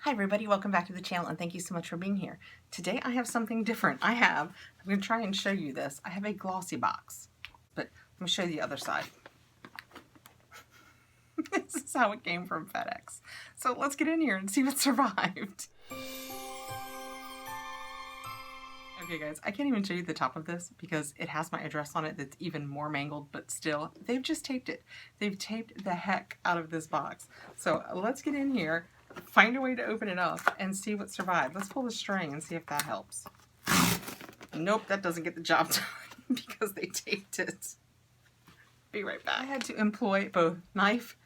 Hi everybody, welcome back to the channel and thank you so much for being here. Today I have something different. I'm going to try and show you this. I have a glossy box, but I'm going to show you the other side. This is how it came from FedEx. So let's get in here and see what survived. Okay guys, I can't even show you the top of this because it has my address on it that's even more mangled, but still, they've just taped it. They've taped the heck out of this box. So let's get in here, find a way to open it up, and see what survived. Let's pull the string and see if that helps. Nope, that doesn't get the job done because they taped it. Be right back. I had to employ both knife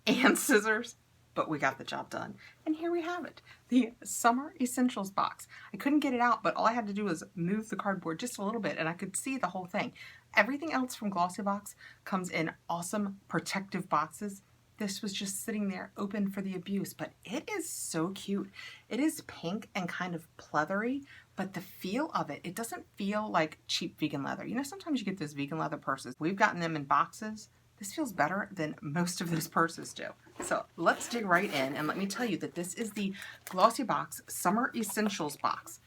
and scissors, but we got the job done. And here we have it, the Summer Essentials box. I couldn't get it out, but all I had to do was move the cardboard just a little bit and I could see the whole thing. Everything else from Glossybox comes in awesome protective boxes. This was just sitting there open for the abuse, but it is so cute. It is pink and kind of pleathery, but the feel of it, it doesn't feel like cheap vegan leather. You know, sometimes you get those vegan leather purses. We've gotten them in boxes. This feels better than most of those purses do. So let's dig right in and let me tell you that this is the Glossybox Summer Essentials box.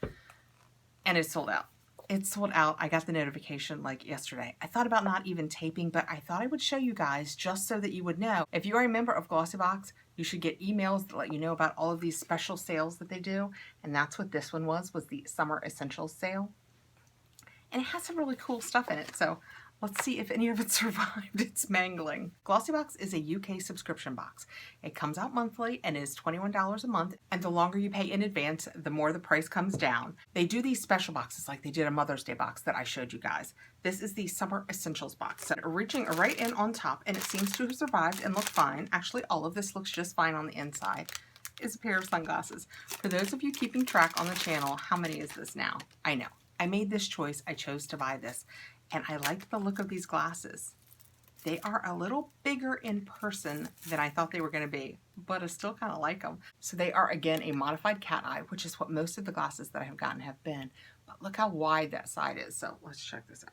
And it's sold out. It's sold out. I got the notification like yesterday. I thought about not even taping, but I thought I would show you guys just so that you would know. If you are a member of Glossybox, you should get emails that let you know about all of these special sales that they do. And that's what this one was the Summer Essentials sale. And it has some really cool stuff in it. So let's see if any of it survived its mangling. Glossybox is a UK subscription box. It comes out monthly and is $21 a month, and the longer you pay in advance, the more the price comes down. They do these special boxes like they did a Mother's Day box that I showed you guys. This is the Summer Essentials box. So reaching right in on top, and it seems to have survived and looked fine. Actually, all of this looks just fine on the inside. Is a pair of sunglasses. For those of you keeping track on the channel, how many is this now? I know. I made this choice. I chose to buy this. And I like the look of these glasses. They are a little bigger in person than I thought they were going to be, but I still kind of like them. So they are, again, a modified cat eye, which is what most of the glasses that I have gotten have been. But look how wide that side is. So let's check this out.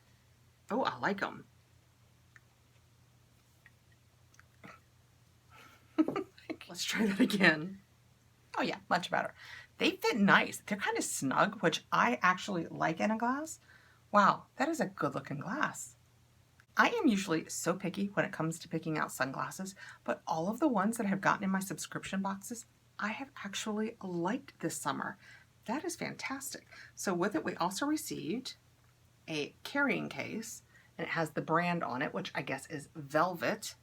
Oh, I like them. Let's try that again. Oh yeah, much better. They fit nice. They're kind of snug, which I actually like in a glass. Wow, that is a good looking glass. I am usually so picky when it comes to picking out sunglasses, but all of the ones that I've gotten in my subscription boxes, I have actually liked this summer. That is fantastic. So with it, we also received a carrying case, and it has the brand on it, which I guess is Velvet.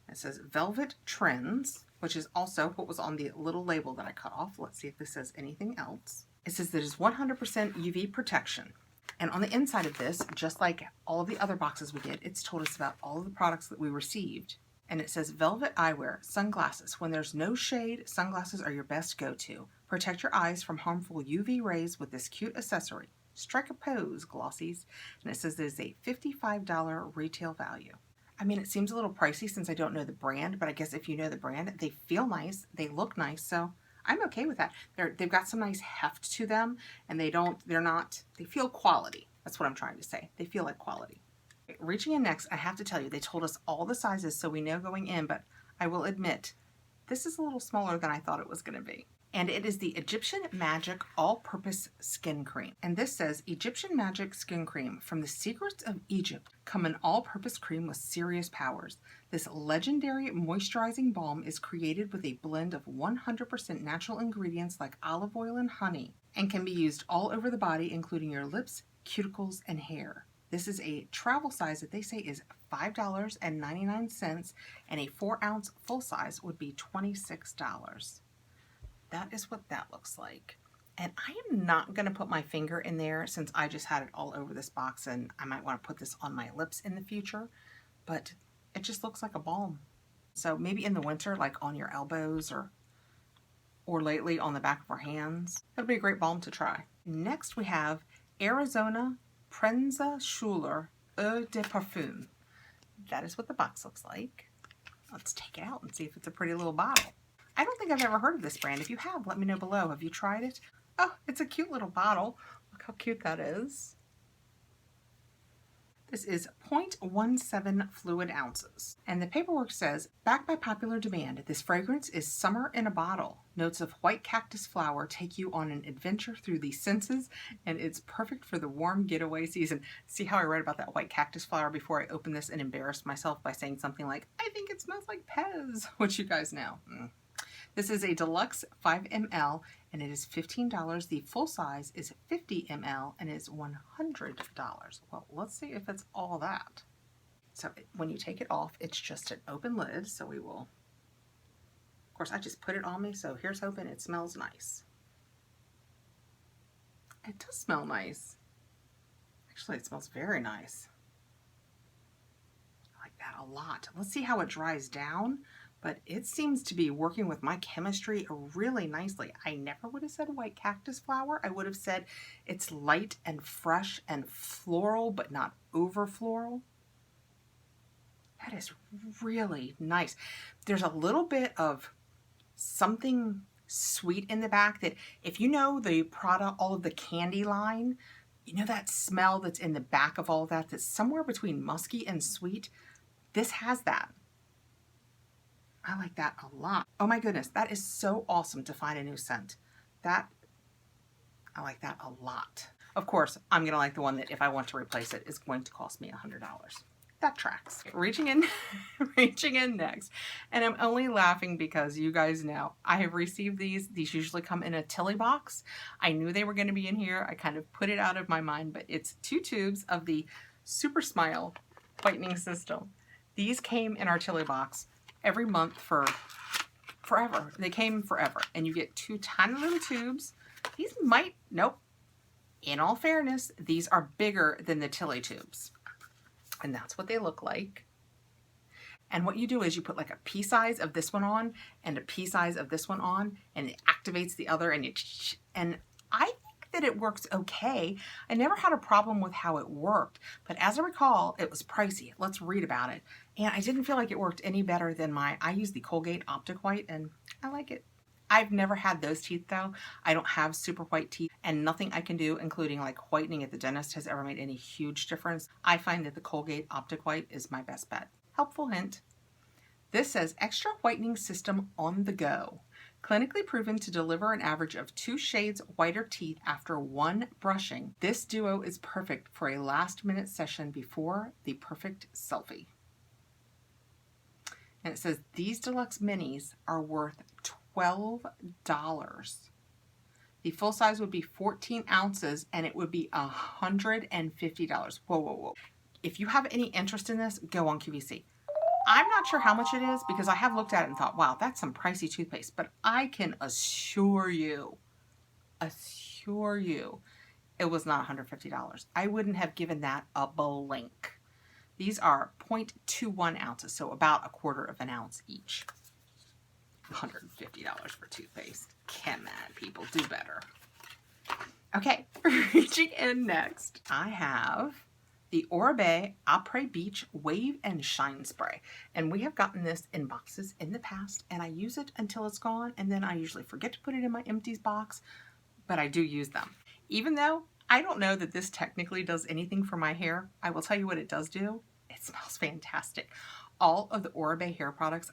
It says Velvet Trends, which is also what was on the little label that I cut off. Let's see if this says anything else. It says that it's 100% UV protection. And on the inside of this, just like all of the other boxes we did, it's told us about all of the products that we received. And it says Velvet Eyewear, sunglasses. When there's no shade, sunglasses are your best go-to. Protect your eyes from harmful UV rays with this cute accessory. Strike a pose, Glossies. And it says there's a $55 retail value. I mean, it seems a little pricey since I don't know the brand, but I guess if you know the brand, they feel nice, they look nice, so I'm okay with that. They've got some nice heft to them, and they feel quality. That's what I'm trying to say. They feel like quality. Reaching in next, I have to tell you, they told us all the sizes so we know going in, but I will admit, this is a little smaller than I thought it was going to be. And it is the Egyptian Magic All-Purpose Skin Cream. And this says, Egyptian Magic Skin Cream. From the secrets of Egypt come an all-purpose cream with serious powers. This legendary moisturizing balm is created with a blend of 100% natural ingredients like olive oil and honey, and can be used all over the body, including your lips, cuticles, and hair. This is a travel size that they say is $5.99, and a 4-ounce full size would be $26. That is what that looks like. And I am not going to put my finger in there since I just had it all over this box, and I might want to put this on my lips in the future, but it just looks like a balm. So maybe in the winter, like on your elbows or lately on the back of our hands. That'll be a great balm to try. Next we have Arizona Prensa Schuler Eau de Parfum. That is what the box looks like. Let's take it out and see if it's a pretty little bottle. I don't think I've ever heard of this brand. If you have, let me know below. Have you tried it? Oh, it's a cute little bottle. Look how cute that is. This is 0.17 fluid ounces. And the paperwork says, backed by popular demand, this fragrance is summer in a bottle. Notes of white cactus flower take you on an adventure through the senses, and it's perfect for the warm getaway season. See how I read about that white cactus flower before I opened this and embarrassed myself by saying something like, I think it smells like Pez, which you guys know. This is a deluxe 5 ml and it is $15. The full size is 50 ml and is $100. Well, let's see if it's all that. So when you take it off, it's just an open lid. So we will, of course, I just put it on me. So here's hoping it smells nice. It does smell nice. Actually, it smells very nice. I like that a lot. Let's see how it dries down. But it seems to be working with my chemistry really nicely. I never would have said white cactus flower. I would have said it's light and fresh and floral, but not over floral. That is really nice. There's a little bit of something sweet in the back that if you know the product, all of the candy line, you know that smell that's in the back of all of that, that's somewhere between musky and sweet. This has that. I like that a lot. Oh my goodness, that is so awesome to find a new scent. I like that a lot. Of course, I'm gonna like the one that if I want to replace it is going to cost me $100. That tracks. Reaching in next. And I'm only laughing because you guys know I have received these. These usually come in a Tilly box. I knew they were gonna be in here. I kind of put it out of my mind, but it's 2 tubes of the Super Smile Whitening System. These came in our Tilly box every month for forever. They came forever. And you get 2 tiny little tubes. These might, nope. In all fairness, these are bigger than the Tilly tubes. And that's what they look like. And what you do is you put like a pea size of this one on and a pea size of this one on, and it activates the other, and I think that it works okay. I never had a problem with how it worked, but as I recall, it was pricey. Let's read about it. And I didn't feel like it worked any better than I use the Colgate Optic White, and I like it. I've never had those teeth though. I don't have super white teeth, and nothing I can do, including like whitening at the dentist, has ever made any huge difference. I find that the Colgate Optic White is my best bet. Helpful hint. This says extra whitening system on the go. Clinically proven to deliver an average of 2 shades whiter teeth after 1 brushing. This duo is perfect for a last-minute session before the perfect selfie. And it says these deluxe minis are worth $12. The full size would be 14 ounces and it would be $150. Whoa, whoa, whoa. If you have any interest in this, go on QVC. I'm not sure how much it is because I have looked at it and thought, wow, that's some pricey toothpaste. But I can assure you, it was not $150. I wouldn't have given that a blink. These are 0.21 ounces, so about 1/4 of an ounce each. $150 for toothpaste. Come on, people, do better. Okay, reaching in next, I have the Oribe Après Beach Wave and Shine Spray. And we have gotten this in boxes in the past, and I use it until it's gone, and then I usually forget to put it in my empties box, but I do use them. Even though I don't know that this technically does anything for my hair, I will tell you what it does do. It smells fantastic. All of the Oribe hair products,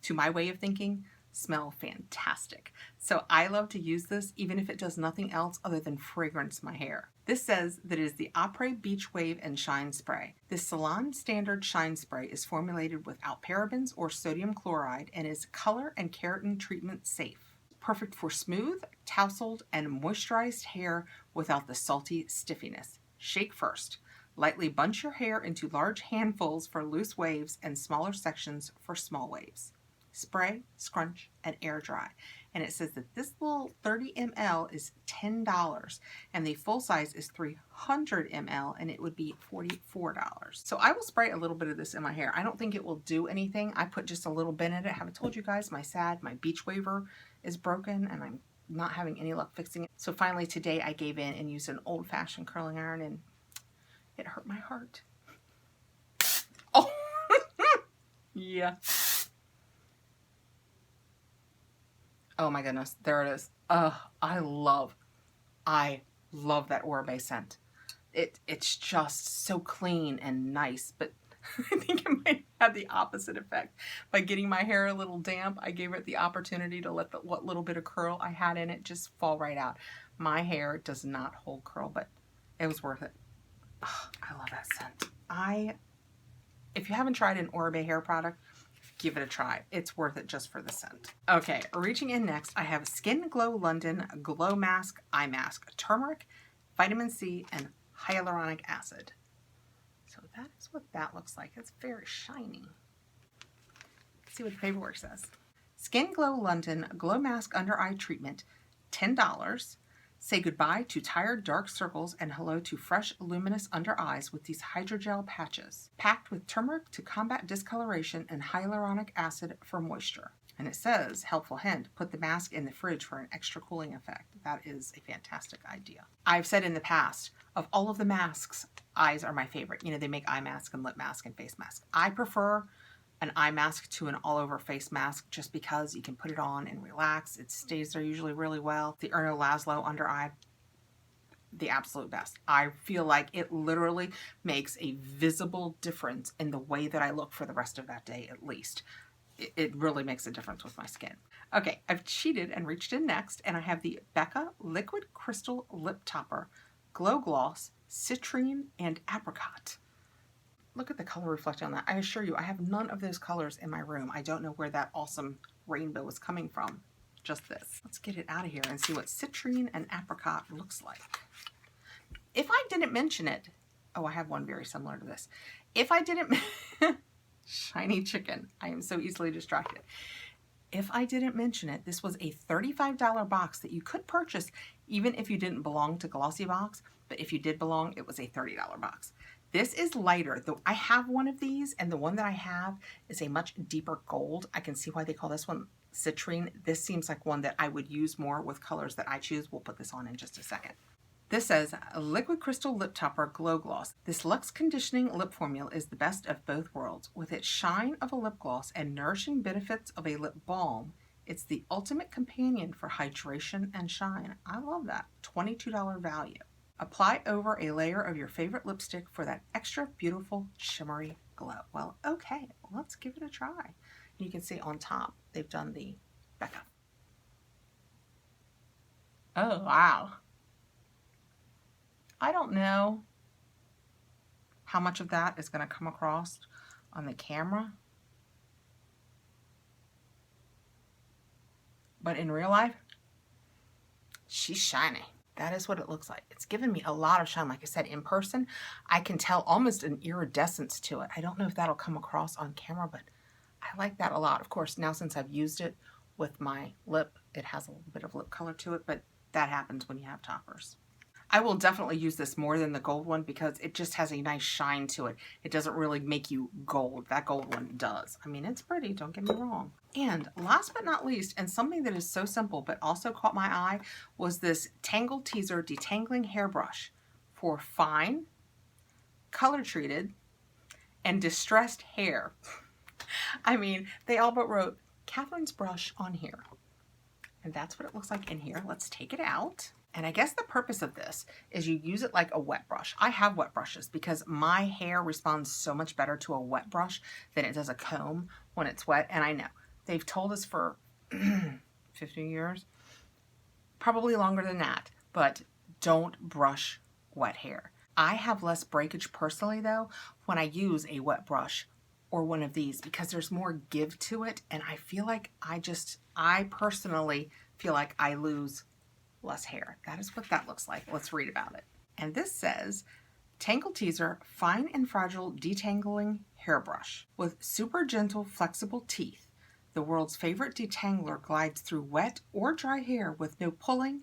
to my way of thinking, smell fantastic. So I love to use this even if it does nothing else other than fragrance my hair. This says that it is the Après Beach Wave and Shine Spray. This salon standard shine spray is formulated without parabens or sodium chloride and is color and keratin treatment safe. Perfect for smooth, tousled, and moisturized hair without the salty stiffiness. Shake first. Lightly bunch your hair into large handfuls for loose waves and smaller sections for small waves. Spray, scrunch, and air dry. And it says that this little 30 ml is $10 and the full size is 300 ml and it would be $44. So I will spray a little bit of this in my hair. I don't think it will do anything. I put just a little bit in it. I haven't told you guys my beach waver is broken and I'm not having any luck fixing it. So finally today I gave in and used an old-fashioned curling iron and it hurt my heart. Oh, yeah. Oh my goodness, there it is. I love that Oribe scent. It's just so clean and nice, but I think it might have the opposite effect. By getting my hair a little damp, I gave it the opportunity to let what little bit of curl I had in it just fall right out. My hair does not hold curl, but it was worth it. Oh, I love that scent. If you haven't tried an Oribe hair product, give it a try. It's worth it just for the scent. Okay, reaching in next, I have Skin Glow London Glow Mask Eye Mask, turmeric, vitamin C, and hyaluronic acid. So that is what that looks like. It's very shiny. Let's see what the paperwork says. Skin Glow London Glow Mask Under Eye Treatment, $10. Say goodbye to tired dark circles and hello to fresh luminous under eyes with these hydrogel patches. Packed with turmeric to combat discoloration and hyaluronic acid for moisture. And it says, helpful hint, put the mask in the fridge for an extra cooling effect. That is a fantastic idea. I've said in the past, of all of the masks, eyes are my favorite. You know, they make eye mask and lip mask and face mask. I prefer an eye mask to an all-over face mask just because you can put it on and relax. It stays there usually really well. The Erno Laszlo under eye, the absolute best. I feel like it literally makes a visible difference in the way that I look for the rest of that day at least. It really makes a difference with my skin. Okay, I've cheated and reached in next, and I have the Becca Liquid Crystal Lip Topper Glow Gloss Citrine and Apricot. Look at the color reflecting on that. I assure you, I have none of those colors in my room. I don't know where that awesome rainbow is coming from. Just this. Let's get it out of here and see what citrine and apricot looks like. If I didn't mention it, oh, I have one very similar to this. If I didn't, shiny chicken. I am so easily distracted. If I didn't mention it, this was a $35 box that you could purchase even if you didn't belong to Glossybox, but if you did belong, it was a $30 box. This is lighter, though I have one of these, and the one that I have is a much deeper gold. I can see why they call this one citrine. This seems like one that I would use more with colors that I choose. We'll put this on in just a second. This says, Liquid Crystal Lip Topper Glow Gloss. This luxe conditioning lip formula is the best of both worlds. With its shine of a lip gloss and nourishing benefits of a lip balm, it's the ultimate companion for hydration and shine. I love that. $22 value. Apply over a layer of your favorite lipstick for that extra beautiful shimmery glow. Well, okay, let's give it a try. You can see on top, they've done the Becca. Oh, wow. I don't know how much of that is going to come across on the camera, but in real life, she's shiny. That is what it looks like. It's given me a lot of shine. Like I said, in person, I can tell almost an iridescence to it. I don't know if that'll come across on camera, but I like that a lot. Of course, now since I've used it with my lip, it has a little bit of lip color to it, but that happens when you have toppers. I will definitely use this more than the gold one because it just has a nice shine to it. It doesn't really make you gold. That gold one does. I mean, it's pretty, don't get me wrong. And last but not least, and something that is so simple but also caught my eye, was this Tangle Teezer Detangling Hairbrush for fine, color-treated, and distressed hair. I mean, they all but wrote Kathrin's brush on here. And that's what it looks like in here. Let's take it out. And I guess the purpose of this is you use it like a wet brush. I have wet brushes because my hair responds so much better to a wet brush than it does a comb when it's wet. And I know they've told us for 50 years, probably longer than that, but don't brush wet hair. I have less breakage personally though when I use a wet brush or one of these because there's more give to it. And I feel like I personally feel like I lose less hair. That is what that looks like. Let's read about it. And this says, Tangle Teezer Fine and Fragile Detangling Hairbrush. With super gentle, flexible teeth, the world's favorite detangler glides through wet or dry hair with no pulling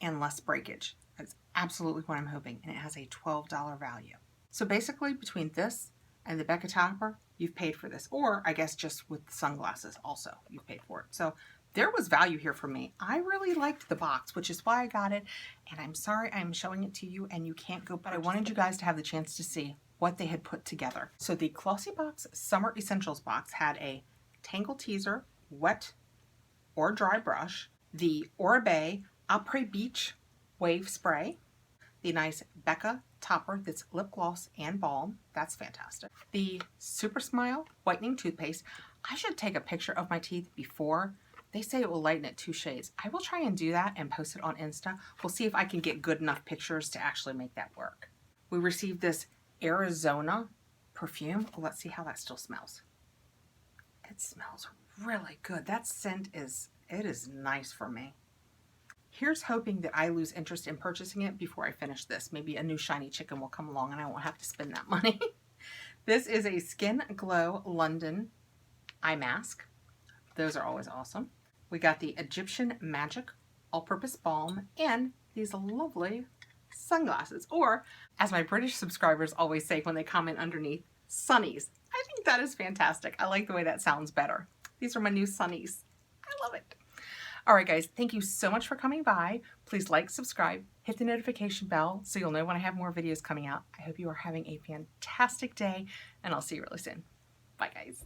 and less breakage. That's absolutely what I'm hoping. And it has a $12 value. So basically between this and the Becca topper, you've paid for this. Or I guess just with the sunglasses also, you've paid for it. So there was value here for me. I really liked the box, which is why I got it. And I'm sorry I'm showing it to you and you can't go, but I wanted you guys to have the chance to see what they had put together. So the Glossybox Summer Essentials box had a Tangle Teezer wet or dry brush, the Oribe Après Beach Wave Spray, the nice Becca topper that's lip gloss and balm. That's fantastic. The Super Smile whitening toothpaste. I should take a picture of my teeth before. They say it will lighten it 2 shades. I will try and do that and post it on Insta. We'll see if I can get good enough pictures to actually make that work. We received this Arizona perfume. Let's see how that still smells. It smells really good. That scent is nice for me. Here's hoping that I lose interest in purchasing it before I finish this. Maybe a new shiny chicken will come along and I won't have to spend that money. This is a Skin Glow London eye mask. Those are always awesome. We got the Egyptian Magic All-Purpose Balm and these lovely sunglasses, or as my British subscribers always say when they comment underneath, sunnies. I think that is fantastic. I like the way that sounds better. These are my new sunnies. I love it. All right, guys, thank you so much for coming by. Please like, subscribe, hit the notification bell so you'll know when I have more videos coming out. I hope you are having a fantastic day, and I'll see you really soon. Bye, guys.